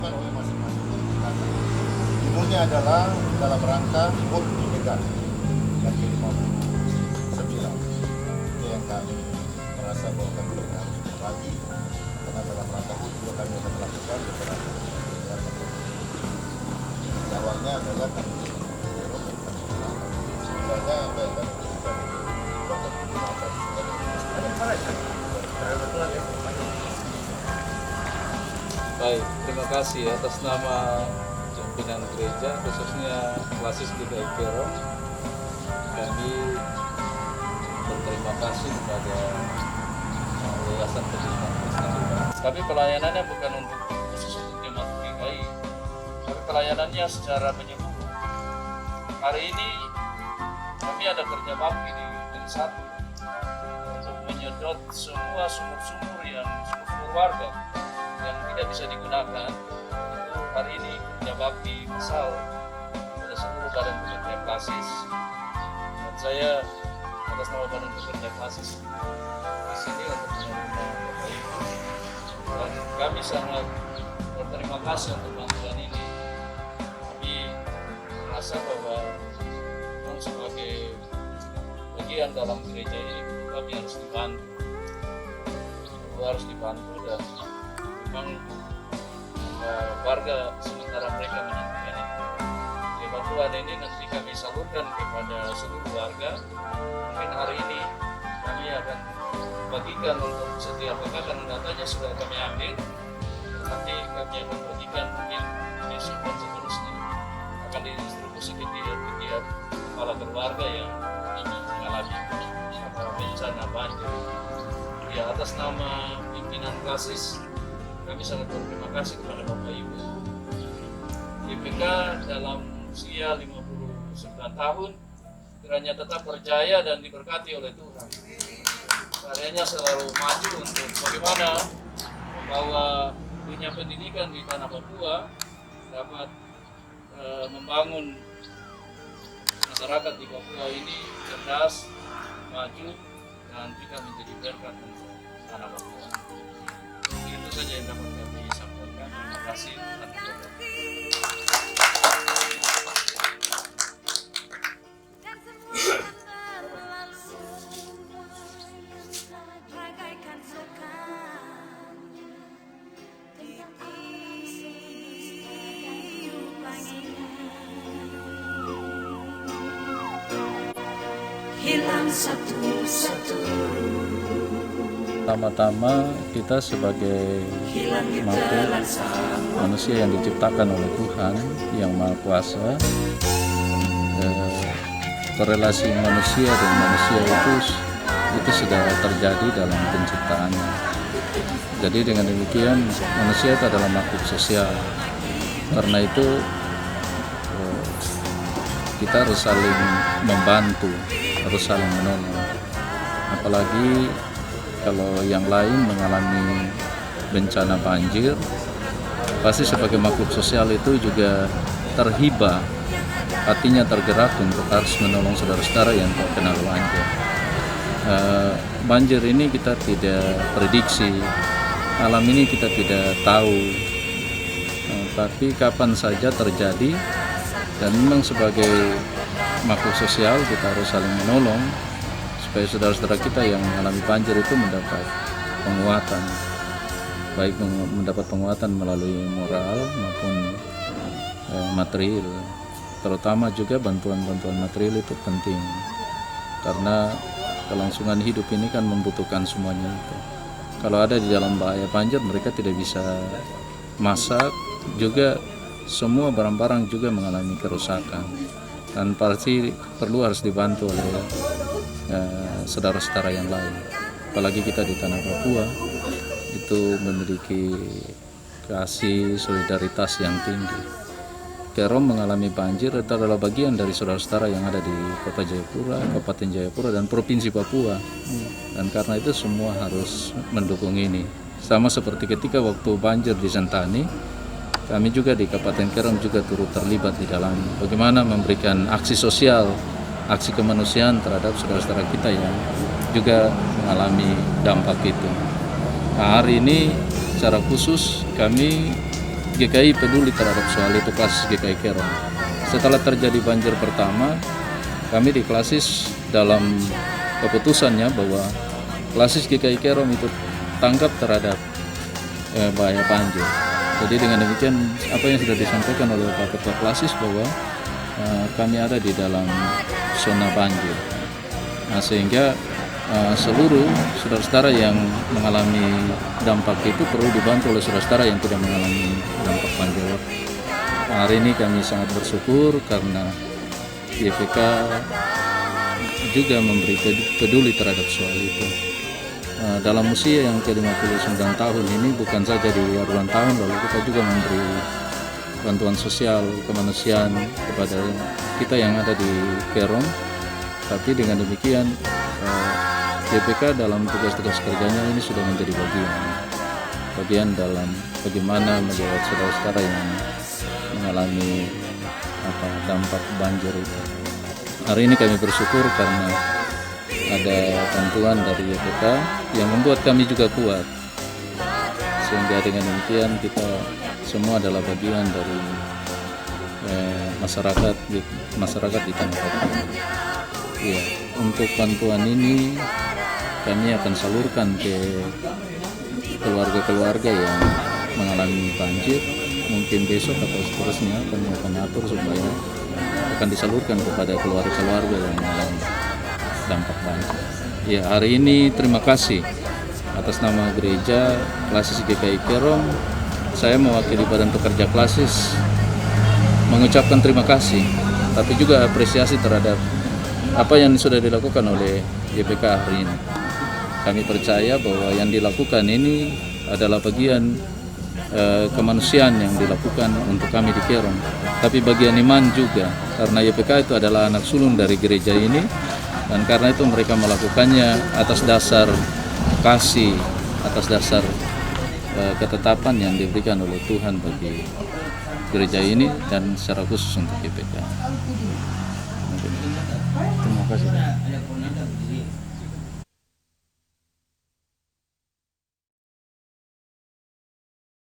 dilakukan oleh masing-masing tingkatan. Judulnya adalah dalam rangka HUT Bineka yang ke-59. Itu yang kami merasa bahwa kami harus berbagi, karena dalam rangka HUT juga kami akan melakukan beberapa kegiatan. Awalnya adalah kami sebenarnya apa yang kami Baik, terima kasih atas nama pimpinan gereja, khususnya Klasis GKI Peron. Kami berterima kasih kepada Yayasan Pendidikan Kristen. Tapi pelayanannya bukan untuk khusus untuk jemaat GKI, tapi pelayanannya secara menyeluruh. Hari ini kami ada kerja bakti di Gen 1 untuk menyedot semua sumur-sumur warga yang tidak bisa digunakan. Itu hari ini kerja bakti masal pada seluruh badan pekerja Klasis, dan saya atas nama badan pekerja Klasis di sini untuk menerima Bapak Ibu, dan kami sangat berterima kasih untuk bantuan ini. Kami merasa bahwa sebagai bagian dalam gereja ini kami harus dibantu dan memang warga sementara mereka menentukan itu. Jadi bantuan ini nanti kami salurkan kepada seluruh warga. Mungkin hari ini kami akan bagikan untuk setiap kakak, datanya sudah kami ambil, nanti kami akan bagikan mungkin besok dan seterusnya akan didistribusi ke tiap kepala keluarga yang mengalami bencana banjir. Ya, atas nama pimpinan Klasis, kami sangat berterima kasih kepada Bapak Ibu. GPK dalam usia 59 tahun kiranya tetap percaya dan diberkati oleh Tuhan. Karyanya selalu maju untuk bagaimana membawa dunia pendidikan di tanah Papua dapat membangun masyarakat di Papua ini cerdas, maju, dan juga menjadi berkat untuk tanah Papua. Itu saja yang dapat kami sampaikan. Terima kasih. Hilang satu-satu. Pertama-tama kita sebagai makhluk manusia yang diciptakan oleh Tuhan yang Maha Kuasa, korelasi manusia dan manusia itu sudah terjadi dalam penciptaannya. Jadi dengan demikian manusia itu adalah makhluk sosial. Karena itu kita harus saling membantu, harus saling menolong. Apalagi kalau yang lain mengalami bencana banjir, pasti sebagai makhluk sosial itu juga terhibah, hatinya tergerak untuk harus menolong saudara-saudara yang terkena banjir. Banjir ini kita tidak prediksi, alam ini kita tidak tahu, tapi kapan saja terjadi. Dan memang sebagai makhluk sosial kita harus saling menolong supaya saudara-saudara kita yang mengalami banjir itu mendapat penguatan, baik mendapat penguatan melalui moral maupun material. Terutama juga bantuan-bantuan material itu penting, karena kelangsungan hidup ini kan membutuhkan semuanya itu. Kalau ada di dalam bahaya banjir, mereka tidak bisa masak, juga semua barang-barang juga mengalami kerusakan, dan pasti harus dibantu oleh saudara-saudara yang lain. Apalagi kita di tanah Papua itu memiliki kasih solidaritas yang tinggi. Peron mengalami banjir itu adalah bagian dari saudara-saudara yang ada di Kota Jayapura, Kabupaten Jayapura, dan Provinsi Papua. Dan karena itu semua harus mendukung ini. Sama seperti ketika waktu banjir di Sentani, kami juga di Kabupaten Kerom juga turut terlibat di dalam bagaimana memberikan aksi sosial, aksi kemanusiaan terhadap saudara-saudara kita yang juga mengalami dampak itu. Nah, hari ini secara khusus kami GKI peduli terhadap soal itu, klasis GKI Kerom. Setelah terjadi banjir pertama, kami di klasis dalam keputusannya bahwa klasis GKI Kerom itu tanggap terhadap bahaya banjir. Jadi dengan demikian apa yang sudah disampaikan oleh Pak Ketua Klasis bahwa kami ada di dalam zona banjir. Nah, sehingga seluruh saudara-saudara yang mengalami dampak itu perlu dibantu oleh saudara-saudara yang tidak mengalami dampak banjir. Hari ini kami sangat bersyukur karena YPK juga memberi peduli terhadap soal itu. Dalam usia yang ke-59 tahun ini, bukan saja di luar ulang tahun, lalu kita juga memberi bantuan sosial kemanusiaan kepada kita yang ada di Kerom. Tapi dengan demikian YPK dalam tugas-tugas kerjanya ini sudah menjadi bagian dalam bagaimana melihat saudara-saudara yang mengalami dampak banjir itu. Hari ini kami bersyukur karena ada bantuan dari YPK yang membuat kami juga kuat, sehingga dengan demikian kita semua adalah bagian dari masyarakat di Tanah Papua. Ya, untuk bantuan ini kami akan salurkan ke keluarga-keluarga yang mengalami banjir. Mungkin besok atau seterusnya kami akan atur supaya akan disalurkan kepada keluarga-keluarga yang mengalami dampak banjir. Ya, hari ini terima kasih atas nama gereja Klasis GKI Kerom. Saya mewakili Badan Pekerja Klasis mengucapkan terima kasih, tapi juga apresiasi terhadap apa yang sudah dilakukan oleh YPK hari ini. Kami percaya bahwa yang dilakukan ini adalah bagian kemanusiaan yang dilakukan untuk kami di Kerom, tapi bagian iman juga, karena YPK itu adalah anak sulung dari gereja ini. Dan karena itu mereka melakukannya atas dasar kasih, atas dasar ketetapan yang diberikan oleh Tuhan bagi gereja ini dan secara khusus untuk YPK. Terima kasih.